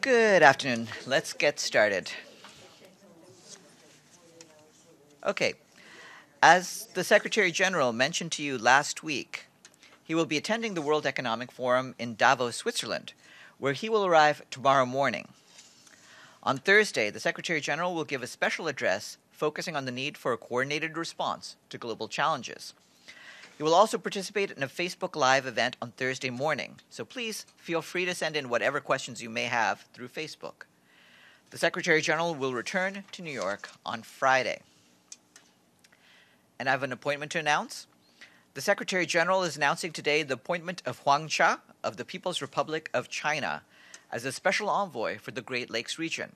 Good afternoon. Let's get started. Okay, as the Secretary General mentioned to you last week, he will be attending the World Economic Forum in Davos, Switzerland, where he will arrive tomorrow morning. On Thursday, the Secretary General will give a special address focusing on the need for a coordinated response to global challenges. He will also participate in a Facebook Live event on Thursday morning, so please feel free to send in whatever questions you may have through Facebook. The Secretary General will return to New York on Friday. And I have an appointment to announce. The Secretary General is announcing today the appointment of Huang Cha of the People's Republic of China as a special envoy for the Great Lakes region.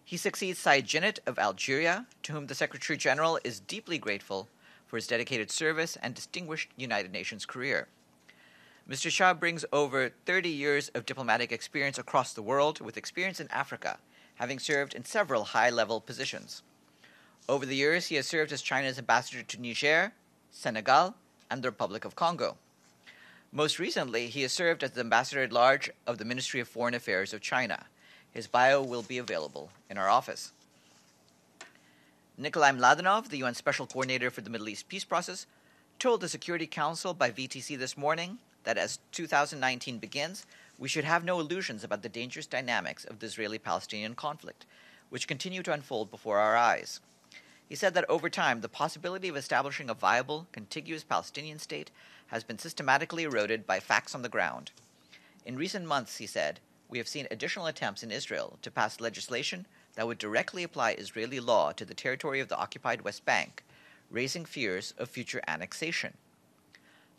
He succeeds Said Djinnit of Algeria, to whom the Secretary General is deeply grateful for his dedicated service and distinguished United Nations career. Mr. Shah brings over 30 years of diplomatic experience across the world, with experience in Africa, having served in several high-level positions. Over the years, he has served as China's ambassador to Niger, Senegal, and the Republic of Congo. Most recently, he has served as the ambassador-at-large of the Ministry of Foreign Affairs of China. His bio will be available in our office. Nikolai Mladenov, the UN Special Coordinator for the Middle East Peace Process, told the Security Council by VTC this morning that as 2019 begins, we should have no illusions about the dangerous dynamics of the Israeli-Palestinian conflict, which continue to unfold before our eyes. He said that over time, the possibility of establishing a viable, contiguous Palestinian state has been systematically eroded by facts on the ground. In recent months, he said, we have seen additional attempts in Israel to pass legislation that would directly apply Israeli law to the territory of the occupied West Bank, raising fears of future annexation.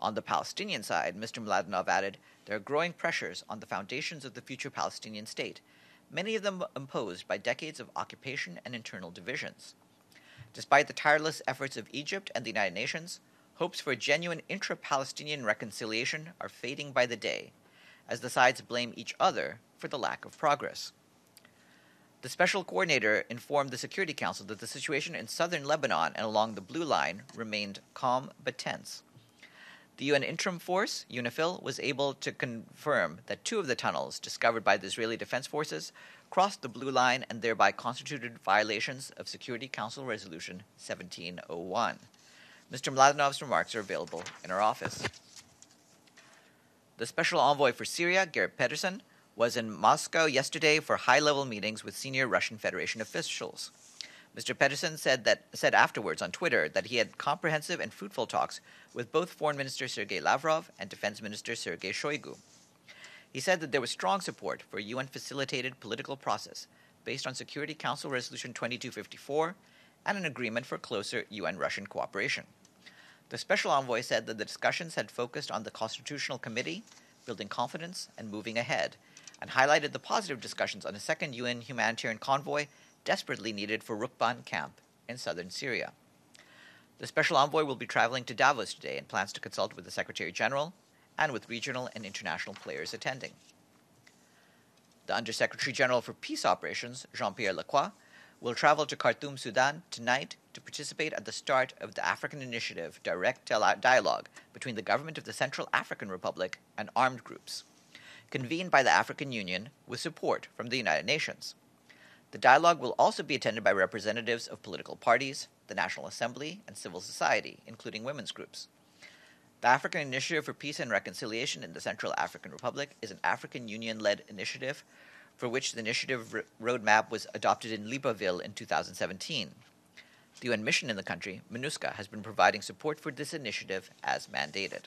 On the Palestinian side, Mr. Mladenov added, there are growing pressures on the foundations of the future Palestinian state, many of them imposed by decades of occupation and internal divisions. Despite the tireless efforts of Egypt and the United Nations, hopes for a genuine intra-Palestinian reconciliation are fading by the day, as the sides blame each other for the lack of progress. The Special Coordinator informed the Security Council that the situation in southern Lebanon and along the Blue Line remained calm but tense. The UN Interim Force, UNIFIL, was able to confirm that two of the tunnels discovered by the Israeli Defense Forces crossed the Blue Line and thereby constituted violations of Security Council Resolution 1701. Mr. Mladenov's remarks are available in our office. The Special Envoy for Syria, Patterson, was in Moscow yesterday for high-level meetings with senior Russian Federation officials. Mr. Patterson said afterwards on Twitter that he had comprehensive and fruitful talks with both Foreign Minister Sergei Lavrov and Defense Minister Sergei Shoigu. He said that there was strong support for a UN-facilitated political process based on Security Council Resolution 2254 and an agreement for closer UN-Russian cooperation. The Special Envoy said that the discussions had focused on the Constitutional Committee, building confidence and moving ahead, and highlighted the positive discussions on a second UN humanitarian convoy desperately needed for Rukban camp in southern Syria. The Special Envoy will be traveling to Davos today and plans to consult with the Secretary General and with regional and international players attending. The Undersecretary General for Peace Operations, Jean-Pierre Lacroix, will travel to Khartoum, Sudan tonight to participate at the start of the African Initiative direct dialogue between the government of the Central African Republic and armed groups, convened by the African Union with support from the United Nations. The dialogue will also be attended by representatives of political parties, the National Assembly, and civil society, including women's groups. The African Initiative for Peace and Reconciliation in the Central African Republic is an African Union-led initiative for which the initiative roadmap was adopted in Libreville in 2017. The UN mission in the country, MINUSCA, has been providing support for this initiative as mandated.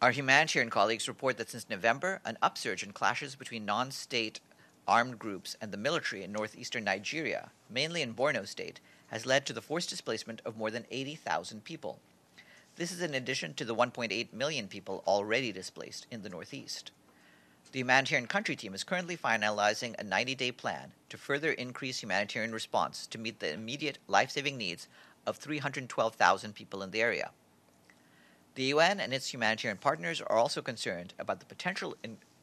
Our humanitarian colleagues report that since November, an upsurge in clashes between non-state armed groups and the military in northeastern Nigeria, mainly in Borno State, has led to the forced displacement of more than 80,000 people. This is in addition to the 1.8 million people already displaced in the northeast. The humanitarian country team is currently finalizing a 90-day plan to further increase humanitarian response to meet the immediate life-saving needs of 312,000 people in the area. The UN and its humanitarian partners are also concerned about the potential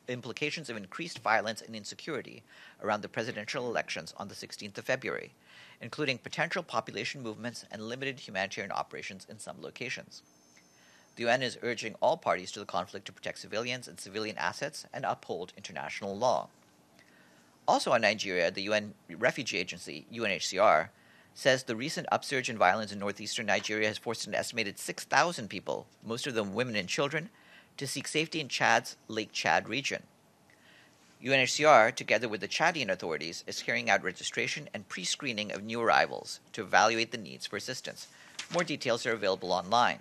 implications of increased violence and insecurity around the presidential elections on the 16th of February, including potential population movements and limited humanitarian operations in some locations. the UN is urging all parties to the conflict to protect civilians and civilian assets and uphold international law. Also on Nigeria, the UN Refugee Agency, UNHCR, says the recent upsurge in violence in northeastern Nigeria has forced an estimated 6,000 people, most of them women and children, to seek safety in Chad's Lake Chad region. UNHCR, together with the Chadian authorities, is carrying out registration and pre-screening of new arrivals to evaluate the needs for assistance. More details are available online.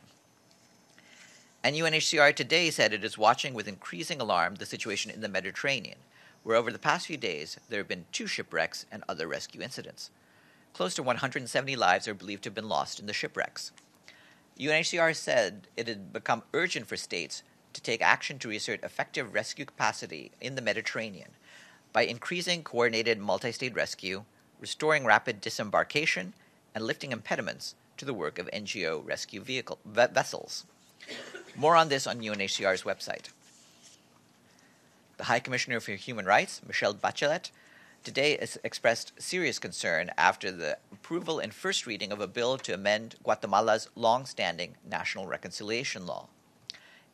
And UNHCR today said it is watching with increasing alarm the situation in the Mediterranean, where over the past few days there have been 2 shipwrecks and other rescue incidents. Close to 170 lives are believed to have been lost in the shipwrecks. UNHCR said it had become urgent for states to take action to reassert effective rescue capacity in the Mediterranean by increasing coordinated multi-state rescue, restoring rapid disembarkation, and lifting impediments to the work of NGO rescue vessels. More on this on UNHCR's website. The High Commissioner for Human Rights, Michelle Bachelet, today has expressed serious concern after the approval in first reading of a bill to amend Guatemala's long-standing national reconciliation law.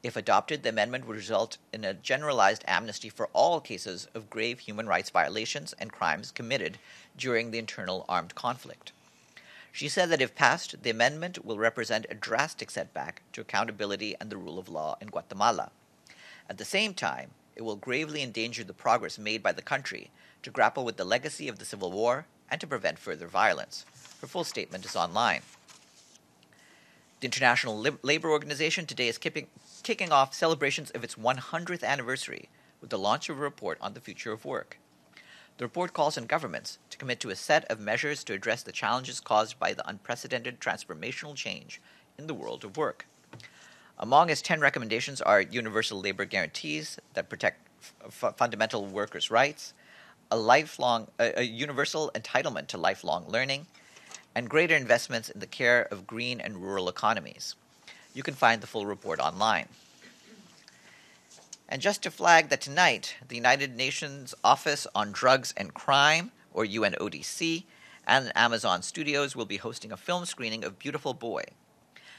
If adopted, the amendment would result in a generalized amnesty for all cases of grave human rights violations and crimes committed during the internal armed conflict. She said that if passed, the amendment will represent a drastic setback to accountability and the rule of law in Guatemala. At the same time, it will gravely endanger the progress made by the country to grapple with the legacy of the Civil War and to prevent further violence. Her full statement is online. The International Labour Organization today is kicking off celebrations of its 100th anniversary with the launch of a report on the future of work. The report calls on governments to commit to a set of measures to address the challenges caused by the unprecedented transformational change in the world of work. Among its 10 recommendations are universal labor guarantees that protect fundamental workers' rights, a universal entitlement to lifelong learning, and greater investments in the care of green and rural economies. You can find the full report online. And just to flag that tonight, the United Nations Office on Drugs and Crime, or UNODC, and Amazon Studios will be hosting a film screening of Beautiful Boy.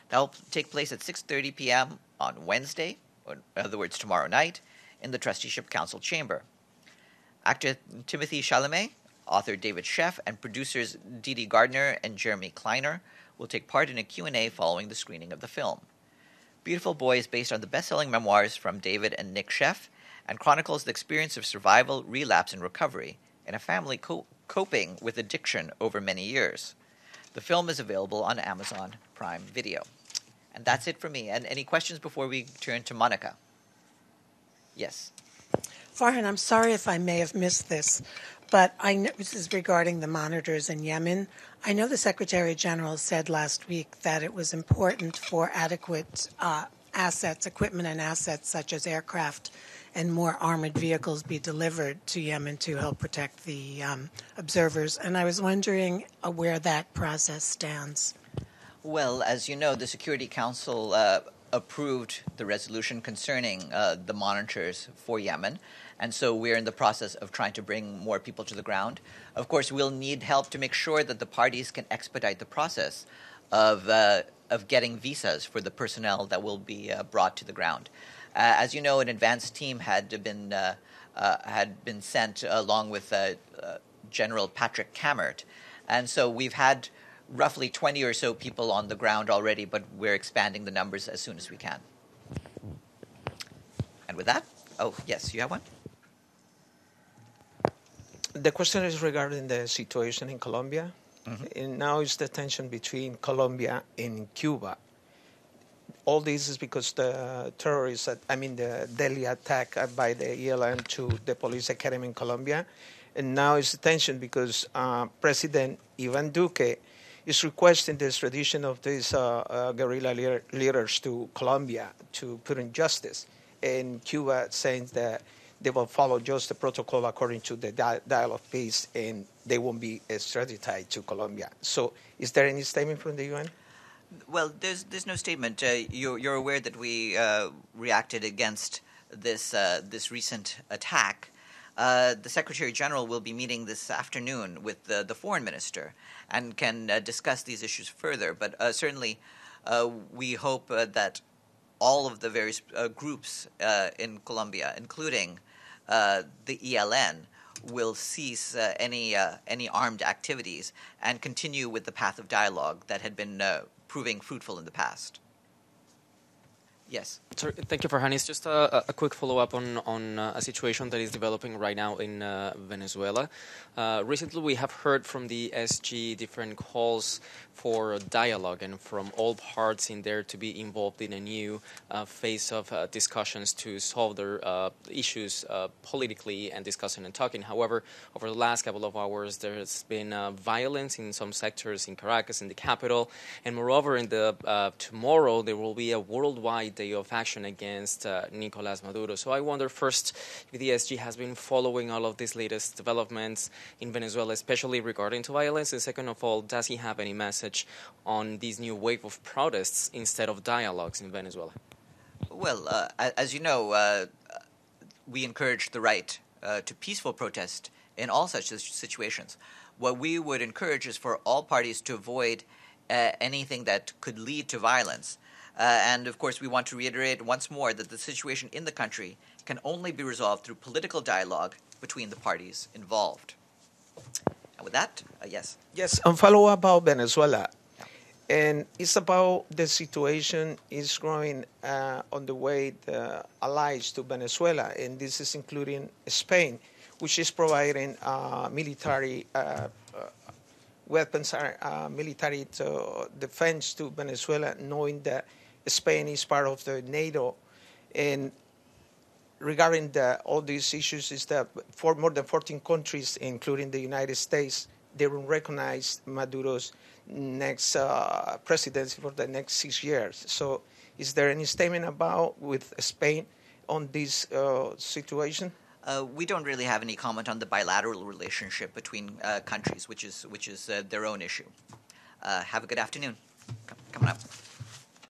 That will take place at 6:30 p.m. on Wednesday, or in other words, tomorrow night, in the Trusteeship Council chamber. Actor Timothy Chalamet, author David Sheff, and producers Didi Gardner and Jeremy Kleiner will take part in a Q&A following the screening of the film. Beautiful Boy is based on the best-selling memoirs from David and Nick Sheff and chronicles the experience of survival, relapse, and recovery in a family coping with addiction over many years. The film is available on Amazon Prime Video. And that's it for me. And any questions before we turn to Monica? Yes. Farhan, I'm sorry if I may have missed this, but I know this is regarding the monitors in Yemen. I know the Secretary General said last week that it was important for adequate assets, equipment and assets such as aircraft and more armored vehicles be delivered to Yemen to help protect the observers. And I was wondering where that process stands. Well, as you know, the Security Council approved the resolution concerning the monitors for Yemen. And so we're in the process of trying to bring more people to the ground. Of course, we'll need help to make sure that the parties can expedite the process of getting visas for the personnel that will be brought to the ground. As you know, an advanced team had been sent along with General Patrick Camert. And so we've had roughly 20 or so people on the ground already, but we're expanding the numbers as soon as we can. And with that, oh, yes, you have one? The question is regarding the situation in Colombia. Mm-hmm. And now is the tension between Colombia and Cuba. All this is because the the deadly attack by the ELN to the police academy in Colombia. And now is the tension because President Iván Duque is requesting the extradition of these guerrilla leaders to Colombia to put in justice. And Cuba saying that they will follow just the protocol according to the dial of peace, and they won't be extradited to Colombia. So is there any statement from the UN? Well, there's no statement. You're aware that we reacted against this recent attack. The Secretary General will be meeting this afternoon with the foreign minister and can discuss these issues further. But certainly we hope that all of the various groups in Colombia, including the ELN, will cease any armed activities and continue with the path of dialogue that had been proving fruitful in the past. Yes. Sorry, thank you, Farhanis. Just a quick follow-up on a situation that is developing right now in Venezuela. Recently, we have heard from the SG different calls for dialogue and from all parts in there to be involved in a new phase of discussions to solve their issues politically and discussing and talking. However, over the last couple of hours, there's been violence in some sectors in Caracas, in the capital, and moreover, in the tomorrow there will be a worldwide day of action against Nicolás Maduro. So I wonder first if the SG has been following all of these latest developments in Venezuela, especially regarding to violence, and second of all, does he have any message on this new wave of protests instead of dialogues in Venezuela? Well, as you know, we encourage the right to peaceful protest in all such situations. What we would encourage is for all parties to avoid anything that could lead to violence. And, of course, we want to reiterate once more that the situation in the country can only be resolved through political dialogue between the parties involved. And with that, yes. Yes, and follow about Venezuela. And it's about the situation is growing on the way the allies to Venezuela, and this is including Spain, which is providing military weapons, military defense to Venezuela, knowing that Spain is part of the NATO. And regarding all these issues is that for more than 14 countries, including the United States, they will recognize Maduro's next presidency for the next 6 years. So is there any statement about with Spain on this situation? We don't really have any comment on the bilateral relationship between countries, which is their own issue. Have a good afternoon. Coming up.